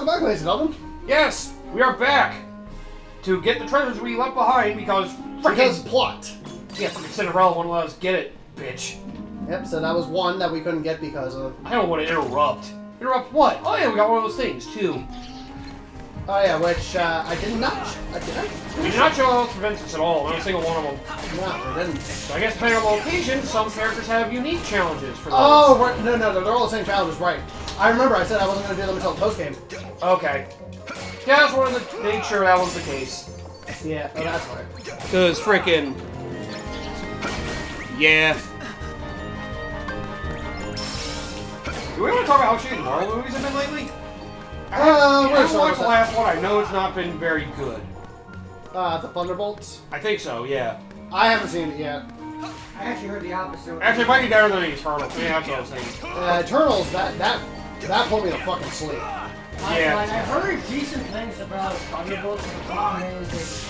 back, ladies and gentlemen. Yes, we are back to get the treasures we left behind because plot. Yeah, freaking Cinderella won't let us get it, bitch. Yep, so that was one that we couldn't get because of... I don't want to interrupt. Interrupt what? Oh yeah, we got one of those things, too. Oh yeah, which, I did not... We did not show those events at all, not a single one of them. No, I didn't. So I guess depending on location, some characters have unique challenges for those. Oh, right. No, they're all the same challenges, right. I remember I said I wasn't going to do them until post-game. Okay. Yeah, I just wanted to make sure that was the case. Yeah, oh, that's right. Because frickin'... Yeah. Do we want to talk about how shitty Marvel movies have been lately? I haven't watched the last one. I know it's not been very good. The Thunderbolts? I think so, yeah. I haven't seen it yet. I actually heard the opposite. Actually, it might be better than the Eternals. Yeah, that's what I was thinking. Eternals, that put me to fucking sleep. Yeah. I heard decent things about Thunderbolts, but the problem is it's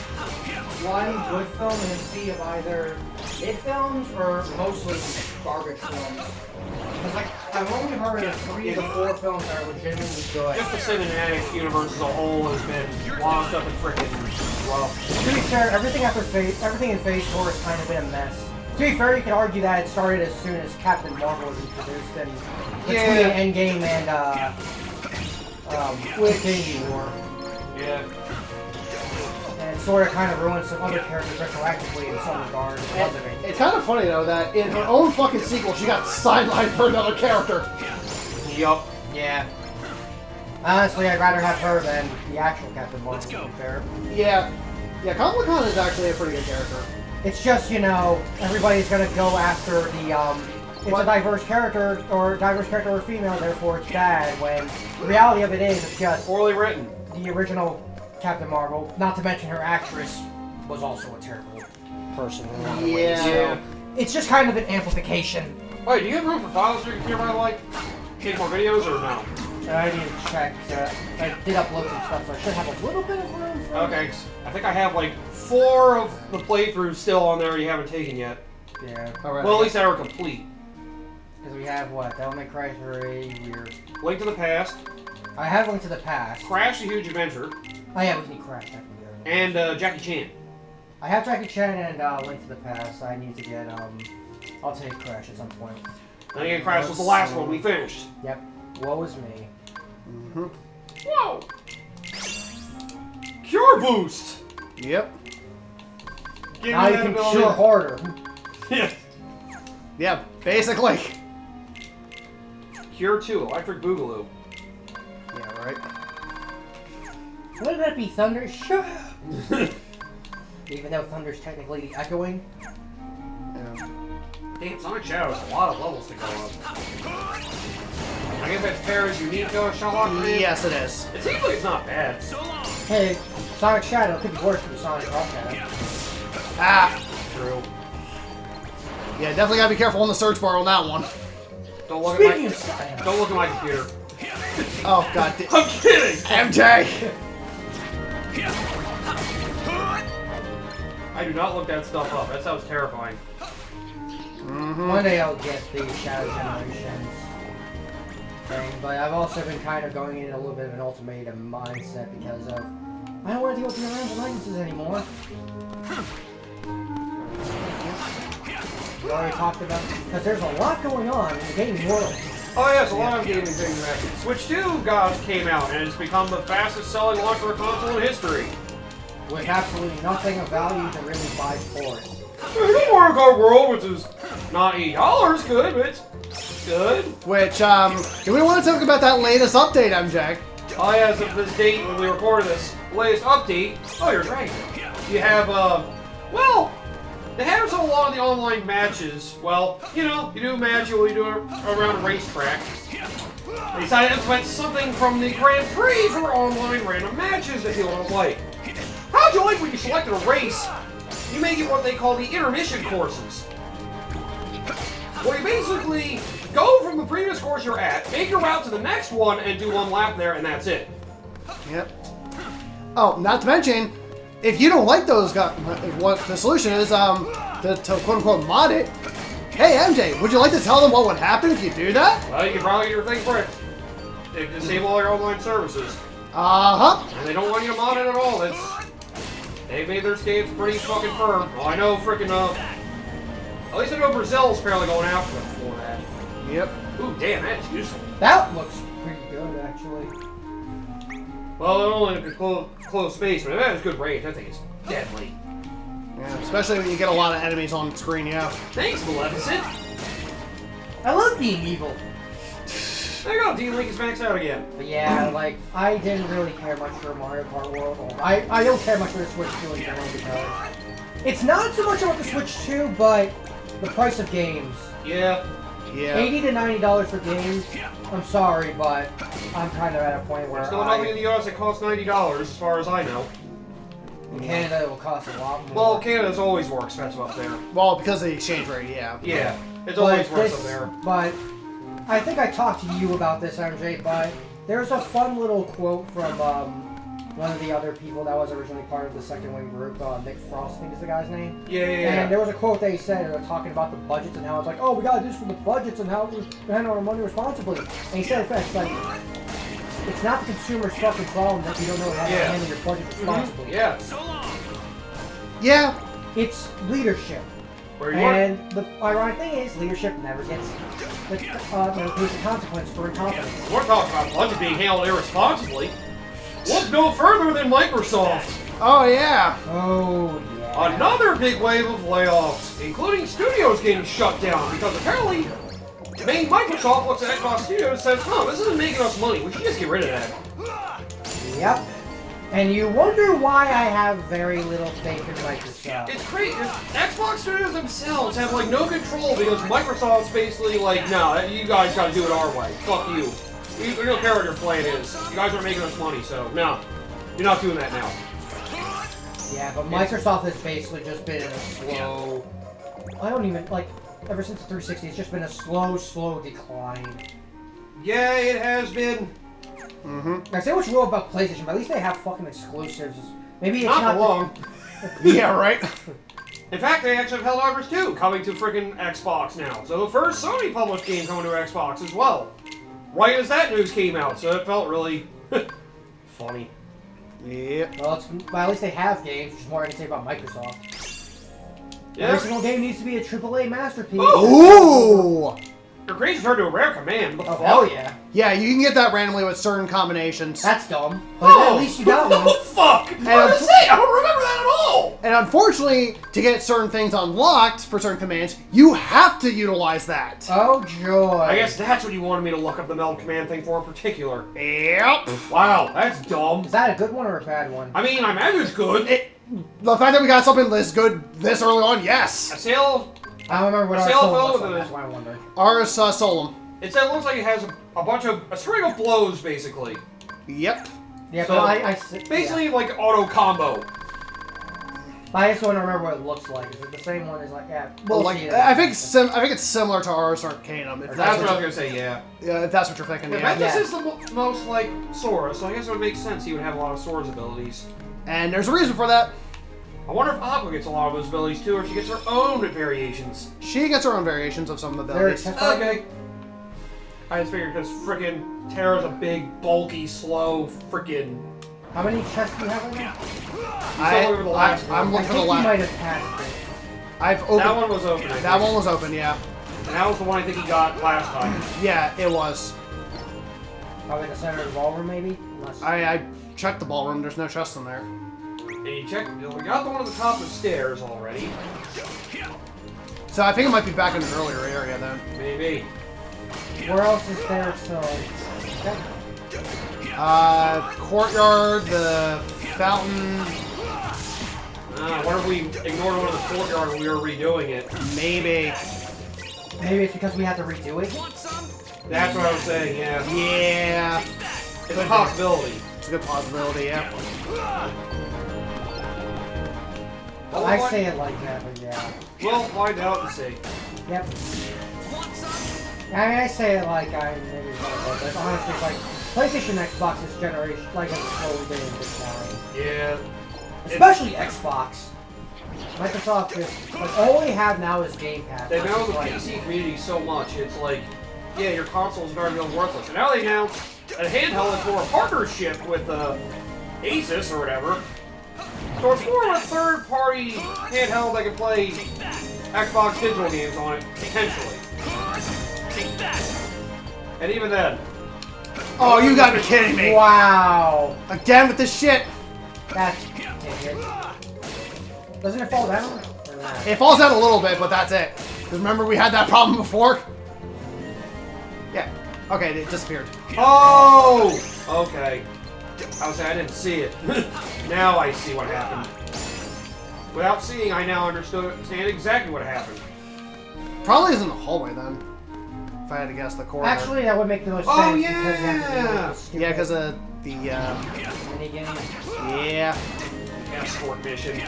one good film and then C of either hit films or mostly garbage films. Because like, I've only heard of 3 of the 4 films that are legitimately good. Just the cinematic universe as a whole has been locked up in frickin' rough. To be fair, everything in Phase 4 has kind of been a mess. To be fair, you could argue that it started as soon as Captain Marvel was introduced and between Endgame and Infinity War. Yeah. And it sort of kind of ruined some other characters retroactively in some regard. It's kind of funny though that in her own fucking sequel she got sidelined for another character. Yup. Yeah. Honestly, I'd rather have her than the actual Captain Marvel, to be fair. Yeah. Yeah, Kamala Khan is actually a pretty good character. It's just, you know, everybody's gonna go after the, it's a diverse character or female, therefore it's bad, when the reality of it is it's just Poorly written. the original Captain Marvel, not to mention her actress, was also a terrible person in a lot of ways. Yeah. So it's just kind of an amplification. Wait, do you have room for files for your computer, by the way? Take more videos or no? I need to check. I did upload some stuff, so I should have a little bit of room for Okay, I think I have like 4 of the playthroughs still on there you haven't taken yet. Yeah. Alright. Well, at least they were complete. Because we have what? Devil May Cry 3, we're... Link to the Past, I have Link to the Past. Crash the Huge Adventure, Oh yeah, we need Crash technically. and Jackie Chan. I have Jackie Chan and Link to the Past. I need to get, I'll take Crash at some point. Then again, Crash was the last one we finished. Yep. Woe is me. Mm-hmm. Whoa! Cure Boost! Yep. Give Now me you that can ability. cure harder. Yeah. Yeah, basically. Cure 2, Electric Boogaloo. Yeah, right. Wouldn't that be Thunder? Sure. Even though Thunder's technically the echoing. Yeah. Damn, Sonic Shadow has a lot of levels to go up. I guess that's Terra's unique Sherlock. Yes, it is. It seems like it's not bad. Hey, Sonic Shadow could be worse than Sonic Rock Shadow. Ah! True. Yeah, definitely gotta be careful on the search bar on that one. Don't look Speaking at of style. Don't look at my computer. Oh, god. I'm kidding! MJ! I do not look that stuff up. That sounds terrifying. One day I'll get the Shadow Generations thing, but I've also been kind of going in a little bit of an ultimatum mindset because of I don't want to deal with the Around Alliances anymore. We already talked about because there's a lot going on in the gaming world. Oh yes, a lot of gaming things. Switch 2 came out and it's become the fastest selling launch for a console in history. With absolutely nothing of value to really buy for it. The Mario Kart World, which is not $8 good, but it's good. Which, do we want to talk about that latest update, MJ? Oh yeah, as of this date when we recorded this latest update, oh you're right. You have, well, they have a lot of the online matches. Well, you know, you do a match, you do it around a racetrack. They decided to implement something from the Grand Prix for online random matches that people don't like. How'd you like when you selected a race, you make it what they call the intermission courses? Where you basically go from the previous course you're at, make your route to the next one, and do 1 lap there, and that's it. Yep. Oh, not to mention, if you don't like those guys, what the solution is, to quote-unquote mod it, hey MJ, would you like to tell them what would happen if you do that? Well, you can probably get your thing bricked. They disable all your online services. And they don't want you to mod it at all. They made their stance pretty fucking firm. Well, I know freaking, at least I know Brazil's apparently going after them for that. Yep. Ooh, damn, that's useful. That looks pretty good, actually. Well, it only in a close space, but that is good range. I think it's deadly. Yeah, especially when you get a lot of enemies on screen, yeah. Thanks, Maleficent. I love being evil. There you go, D-Link is maxed out again. But yeah, like, I didn't really care much for Mario Kart World. I don't care much for the Switch 2 in general because it's not so much about the Switch 2, but the price of games. Yeah. Yeah. $80 to $90 for games. I'm sorry, but I'm kind of at a point where There's still nothing in the US that costs $90, as far as I know. in Canada it will cost a lot more. Well, Canada's always more expensive up there. Well, because of the exchange rate, yeah. Yeah, it's But always worse this- up there. But I think I talked to you about this, MJ, but there's a fun little quote from one of the other people that was originally part of the Second Wing group, Nick Frost, I think is the guy's name. Yeah. And there was a quote that he said, talking about the budgets and how it's like, oh, we gotta do this for the budgets and how we handle our money responsibly. And he said, in fact, like, it's not the consumer's fucking problem that you don't know how to handle your budget responsibly. Yeah. Yeah. It's leadership. Where you And the ironic thing is, leadership never gets pays the consequence for incompetence. We're talking about budget being handled irresponsibly. Look no further than Microsoft. Oh, yeah. Oh, yeah. Another big wave of layoffs, including studios getting shut down, because apparently the main Microsoft looks at Xbox Studios and says, huh, this isn't making us money, we should just get rid of that. Yep. And you wonder why I have very little faith in Microsoft. It's crazy. Xbox Studios themselves have, like, no control because Microsoft's basically like, no, you guys gotta do it our way. Fuck you. We don't care what your plan is. You guys are making us money, so no. You're not doing that now. Yeah, but Microsoft has basically just been in a slow... I don't even, like, ever since the 360, it's just been a slow decline. Yeah, it has been. I say what you will about PlayStation, but at least they have fucking exclusives. Maybe it's Not not... for long. Yeah, right? In fact, they actually have Helldivers 2 coming to freaking Xbox now. So the first Sony published game coming to Xbox as well. Right as that news came out, so it felt really funny. Yeah. Well, at least they have games, which is more I can say about Microsoft. Yeah. Every single game needs to be a AAA masterpiece. Ooh! Your creation turned to a rare command. What the Oh, fuck? hell yeah. Yeah, you can get that randomly with certain combinations. That's dumb. But at least you got one. Oh, fuck! I was gonna say, I don't remember that at all! And unfortunately, to get certain things unlocked for certain commands, you have to utilize that. Oh, joy. I guess that's what you wanted me to look up the meld command thing for in particular. Yep. Wow, that's dumb. Is that a good one or a bad one? I mean, I imagine it's good. The fact that we got something this good this early on, yes. A sale, I don't remember what Sail our fell soul with was, it. that's why I wondered. Ars Solum. it looks like it has a string of blows, basically. Yep. Yeah, So, but Basically, like auto combo. I just want to remember what it looks like. Is it the same one as like, yeah, we'll Like, see it. I think it's similar to Ars Arcanum. If That's that's what I what was gonna say, yeah. if that's what you're thinking, Yeah, yeah. Ventus is the most like Sora, so I guess it would make sense he would have a lot of Sora's abilities. And there's a reason for that. I wonder if Aqua gets a lot of those abilities too, or she gets her own variations. She gets her own variations of some of the There abilities. is test- Okay. I just figured because frickin' Terra's a big, bulky, slow, frickin'. How many chests do you have right now? over the last one. I'm I looking for think the you last. might have passed it. I've opened. That one was open. I think. That one was open, yeah. And that was the one I think he got last time. Yeah, it was. Probably in the center of the ballroom, maybe? Unless... I checked the ballroom. There's no chest in there. And you check. We got the one at the top of the stairs already. So I think it might be back in an earlier area then. Maybe. Where else is there? So... Courtyard, the fountain, I wonder if we ignored one of the courtyard when we were redoing it. maybe. Maybe it's because we had to redo it? That's what I was saying. Yeah. Yeah. It's a possibility. It's a good possibility, yeah. I say it like that, but yeah. We'll find out and see. Yep. I mean, I say it like I maybe but honestly, it's like PlayStation and Xbox this generation, like, has slowly been in decline. Yeah. Especially Xbox. Microsoft is, like, all we have now is Game Pass. They know the Like, PC community so much. It's like, yeah, your console is very worthless. And now they announced a handheld that's more a partnership with Asus or whatever. So it's more of a third-party handheld that can play Xbox digital games on it, potentially. And even then... Oh, you gotta be kidding me! Wow. Again with this shit! That's it. Doesn't it fall down? Or not? It falls out a little bit, but that's it. Because remember we had that problem before? Yeah. Okay, it disappeared. Oh! Okay. I was saying I didn't see it. Now I see what happened. Without seeing, I now understand exactly what happened. Probably is in the hallway then. If I had to guess the corner. Actually, that would make the most Oh, sense. yeah. Because you have to do the stupid Yeah, because of the, minigame. yeah. Escort mission.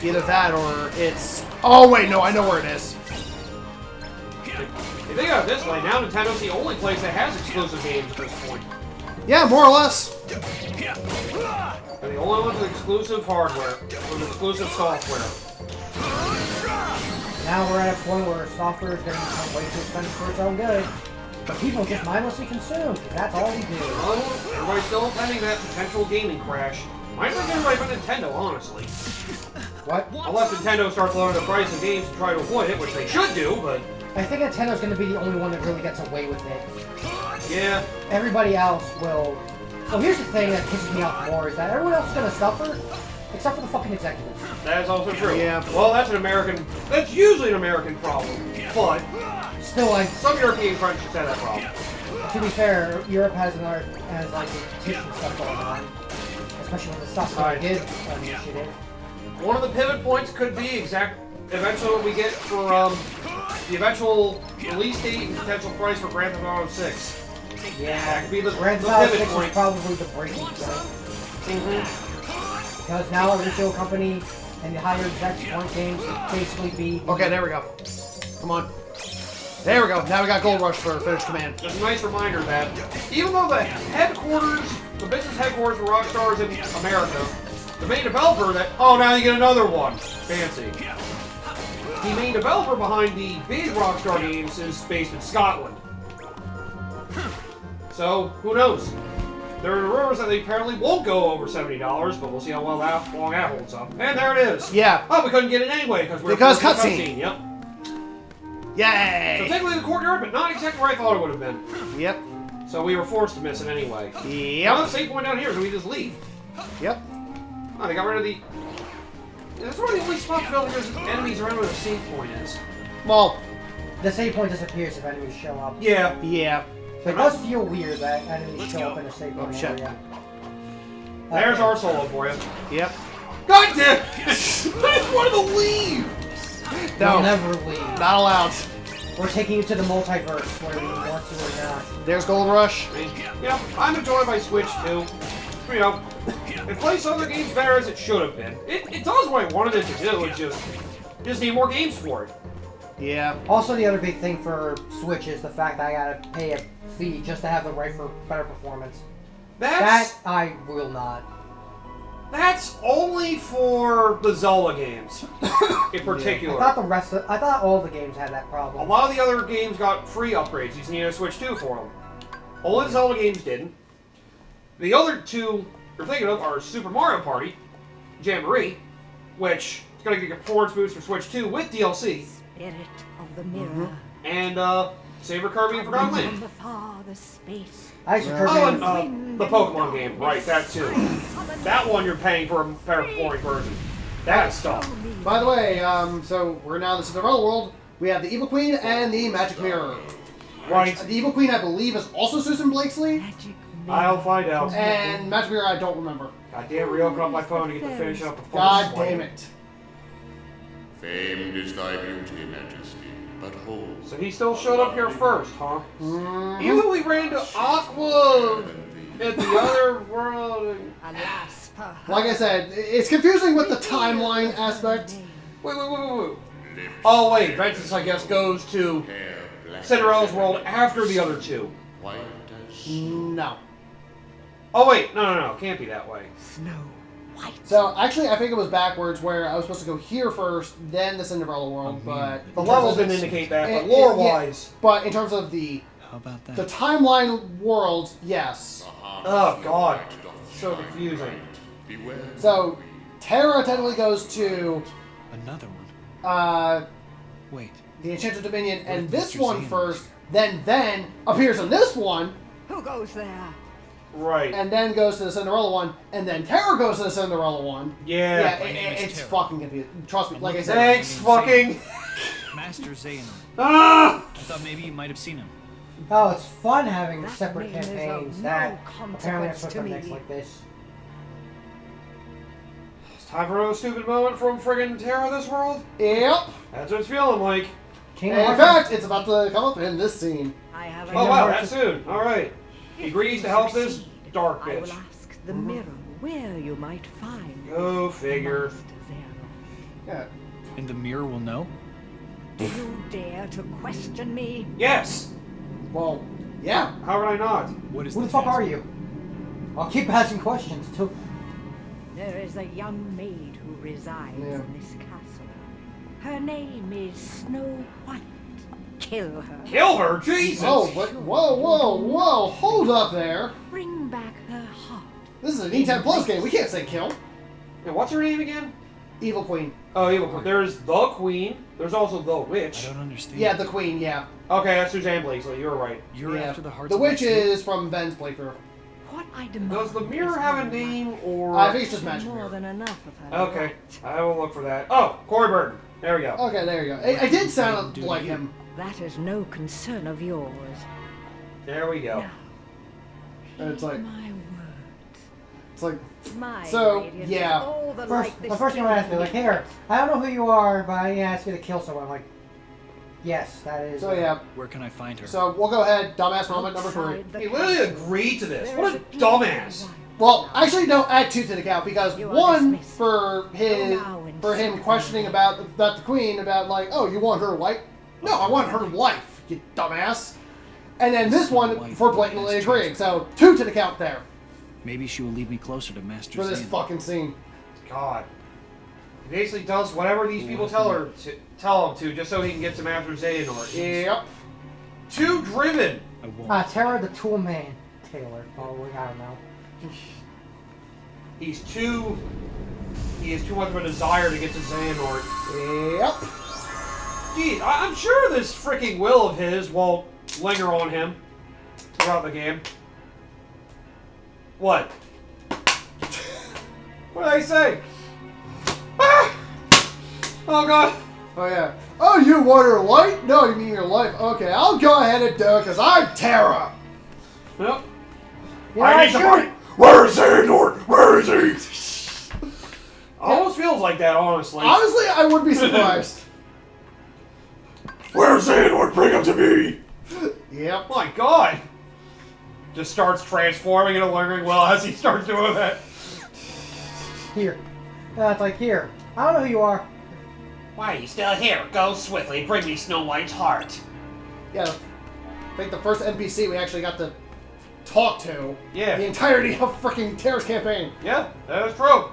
Either that or it's... Oh, wait, no, I know where it is. If you think of it this way, now Nintendo's the only place that has exclusive games at this point. Yeah, more or less. They're the only ones with exclusive hardware, with exclusive software. Now we're at a point where software is going to become way too expensive for its own good. But people just mindlessly consume, because that's all we do. Well, everybody's still pending that potential gaming crash. I think everybody but Nintendo, honestly. What? Unless Nintendo starts lowering the price of games to try to avoid it, which they should do, but... I think Nintendo's going to be the only one that really gets away with it. Yeah. Everybody else will... Well, here's the thing that pisses me off more, is that everyone else is going to suffer, except for the fucking executives. That is also true. Yeah. Well, that's an American... That's usually an American problem. But... Still, like, some European countries have that problem. to be fair, Europe has like petition stuff going on. Especially with the stuff that they did initiative. One of the pivot points could be eventually what we get for the eventual release date and potential price for Grand Theft Auto 6. Yeah, That could be the Grand Theft Auto pivot 6 point. is probably the breaking point. Because now a retail company and the higher execs want games to basically be... Okay, there we go. Come on. There we go. Now we got Gold Rush for Finish Command. Just a nice reminder that even though the business headquarters for Rockstar is in America, the main developer oh, now you get another one. Fancy. The main developer behind the big Rockstar games is based in Scotland. So, who knows? There are rumors that they apparently won't go over $70, but we'll see how long that holds up. And there it is. Yeah. Oh, we couldn't get it anyway because we're Because forced to cutscene. Yep. So Yay! technically the courtyard, but not exactly where I thought it would have been. Yep. So we were forced to miss it anyway. Yep. Now the save point down here, so we just leave. Yep. Oh, they got rid of the... That's one of the only spots where there's enemies around where the save point is. Well, The save point disappears if enemies show up. Yeah. yeah. So it does feel weird that enemies show up in a save point Oh, shit. area. There's our solo for you. Yep. God damn it! I just wanted to leave! No. We'll never leave. Not allowed. We're taking you to the multiverse, whether we want to or not. There's Gold Rush. I mean, you know, I'm enjoying my Switch too. You know, it plays other games better as it should have been. It does what I wanted it to do, it just need more games for it. Yeah. Also, the other big thing for Switch is the fact that I gotta pay a fee just to have the right for better performance. That I will not. That's only for the Zelda games, in particular. I thought all the games had that A problem. lot of the other games got free upgrades. You just need a Switch 2 for them. Only the Zelda games didn't. The other two you're thinking of are Super Mario Party, Jamboree, which is going to get a performance boost for Switch 2 with DLC, Spirit of the mirror. and Saber Kirby and Forgotten From Land. the farthest space. I used to Oh, Kirby. and the Pokemon game, right, that too. That one you're paying for a better performing version. That stuff. By the way, so we're now in the Cinderella world. We have the Evil Queen and the Magic Mirror. Right. The Evil Queen, I believe, is also Susan Blakesley. Magic I'll find out. And Magic Mirror, I don't remember. God damn, reopen up my phone to get to finish up the God damn it. Famed is thy beauty, Majesty, but hold. So he still showed up here first, huh? Mhm. Even though we ran to Aqua at the other world. Alas, perhaps. Like I said, it's confusing with the timeline aspect. Wait. Oh wait, Ventus I guess goes to Hair black Cinderella's world after the other two. white as snow. No. Oh wait, no, can't be that way. Snow White. So, actually, I think it was backwards, where I was supposed to go here first, then the Cinderella world, but... The levels didn't indicate that, but Yeah, lore-wise. but in terms of the How about that? The timeline worlds, yes. Oh, God. So confusing. Beware. So, Terra technically goes to Another one. the Wait. Enchanted Dominion, and if this Mr. one Xehanort- first, then appears in this one, Who goes there? Right. and then goes to the Cinderella one, and then Terra goes to the Cinderella one. Yeah. My name is It's Terra. fucking confusing. Trust me, like I said. Thanks, fucking. Master Xehanort. Ah! I thought maybe you might have seen him. Oh, it's fun having That separate name is of campaigns no that consequence apparently are to supposed to mix me. like this. It's time for another stupid moment from friggin' Terra this world? Yep. That's what it's feeling like. King And in Arthur- fact, it's about to come up in this scene. I have Oh, wow, that Hearts- soon. Alright. He agrees to help this dark I will bitch. ask the mirror where you might find Go figure. Master Xehanort. Yeah. And the mirror will know? Do you dare to question me? Yes! Well, yeah. How would I not? What is Who the fuck task? are you? I'll keep asking questions too. There is a young maid who resides Yeah. in this castle. Her name is Snow White. Kill her. Kill her? Jesus! Oh, but whoa, hold up there. Bring back her heart. This is an E10 Plus game. We can't say kill. And what's her name again? Evil Queen. Oh, Evil Queen. There's the Queen. There's also the I Witch. don't understand. Yeah, the Queen, yeah. Okay, that's Suzanne Blakely. You were right. You're yeah. after the hearts The of Witch the two? is from Ben's playthrough. What I demand. Does the mirror is have a no name or... I think it's just magic more mirror. than enough of her. Okay, right. I will look for that. Oh, Corey Burton. There we go. Okay, there you go. It did sound do like you? him. That is no concern of yours. There we go. Now, And it's like, my word. it's like, My So, radiance yeah. is all the First, light the this first thing I asked me, kingdom like, here, I don't know who you are, but I need to ask you to kill someone. I'm like, yes, that is. so yeah. Where can I find her? So we'll go ahead. Dumbass moment number 3. Outside the He literally castle, agreed to this. there What is a beautiful dumbass. wife. Well, actually, no. Add 2 to the count because You are 1 dismissed. for his Go now and for him seek questioning her. about the Queen about like, oh, you want her wife? No, I want her life. You dumbass. And then this one Wife for blatantly has agreeing. So 2 to the count there Maybe she will lead me closer to Master for this Xehanort. fucking scene. God. He basically does whatever these people tell him to, just so he can get to Master Xehanort. Yep. Too driven. I won't. Terra the Tool Man. Taylor. Oh, I don't know. He has too much of a desire to get to Xehanort. Yep. Geez, I'm sure this freaking will of his won't linger on him throughout the game. What? What did I say? Ah! Oh god. Oh yeah. Oh, you want her light? No, you mean your life. Okay, I'll go ahead and do it because I'm Terra. Yep. Yeah, I need to sure. fight. Where is Xehanort? Where is he? Almost feels like that, honestly. Honestly, I would be surprised. Where's Xehanort? Bring him to me. Yep. My god. Just starts transforming into lingering well as he starts doing that. Here. It's like, here. I don't know who you are. Why are you still here? Go swiftly, bring me Snow White's heart. Yeah. I think the first NPC we actually got to talk to. Yeah. The entirety of freaking Terra's campaign. Yeah, that is true.